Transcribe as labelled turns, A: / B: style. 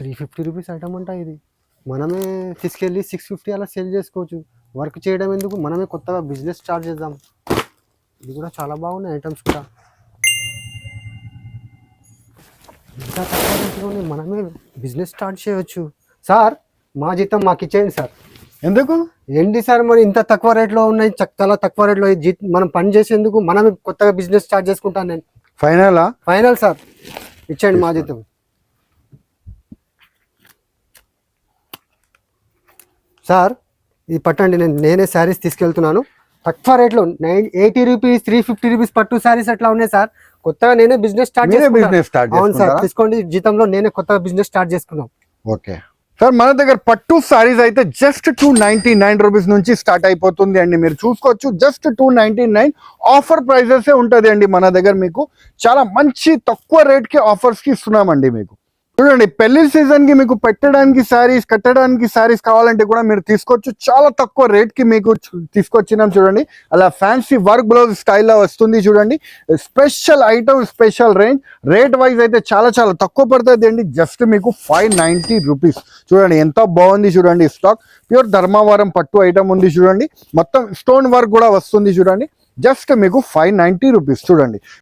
A: రూ. 350 ఐటమ్ అంట ఇది. మనమే తీసుకెళ్ళి 650 అలా సేల్ చేసుకోవచ్చు. వర్క్ చేయడం ఎందుకు, మనమే కొత్తగా బిజినెస్ స్టార్ట్ చేద్దాం. ఇది కూడా చాలా బాగున్నాయి ఐటమ్స్ కూడా. ఇంకా తక్కువ రేట్లోనే మనమే బిజినెస్ స్టార్ట్ చేయవచ్చు. సార్ మా జీతం మాకు ఇచ్చేయండి సార్.
B: ఎందుకు
A: ఏంటి సార్ మరి ఇంత తక్కువ రేట్లో ఉన్నాయి, చాలా తక్కువ రేట్లో మనం పని చేసేందుకు మనమే కొత్తగా బిజినెస్ స్టార్ట్ చేసుకుంటాను నేను.
B: ఫైనలా?
A: ఫైనల్ సార్, ఇచ్చేయండి మా జీతం. సార్ ఇది పట్టండి, నేనే శారీస్ తీసుకెళ్తున్నాను తక్కువ రేట్లో. 80 రూపీస్ 350 రూపీస్ పట్టు శారీస్ అట్లా ఉన్నాయి సార్. కొత్తగా నేనే బిజినెస్ స్టార్ట్ చేసుకుంటాను. అవును సార్, తీసుకోండి జీతంలో నేనే కొత్తగా బిజినెస్ స్టార్ట్ చేసుకున్నాం.
B: ఓకే సార్, మన దగ్గర పట్టు సారీస్ అయితే జస్ట్ 299 రూపీస్ నుంచి స్టార్ట్ అయిపోతుంది అండి. మీరు చూసుకోవచ్చు, జస్ట్ 299 ఆఫర్ ప్రైజెస్ ఉంటుంది అండి మన దగ్గర. మీకు చాలా మంచి తక్కువ రేట్ కి ఆఫర్స్ కి ఇస్తున్నామండి. మీకు చూడండి, పెళ్లి సీజన్ కి మీకు పెట్టడానికి సారీస్, కట్టడానికి సారీస్ కావాలంటే కూడా మీరు తీసుకోవచ్చు. చాలా తక్కువ రేట్ కి మీకు తీసుకొచ్చినాం చూడండి. అలా ఫ్యాన్సీ వర్క్ బ్లౌజ్ స్టైల్లో వస్తుంది చూడండి. Special item, special range. Rate wise అయితే చాలా చాలా తక్కువ పడుతుంది అండి. జస్ట్ మీకు 590 రూపీస్. చూడండి ఎంత బాగుంది చూడండి. స్టాక్ ప్యూర్ ధర్మవరం పట్టు ఐటమ్ ఉంది చూడండి. మొత్తం స్టోన్ వర్క్ కూడా వస్తుంది చూడండి. జస్ట్ మీకు 590 రూపీస్. చూడండి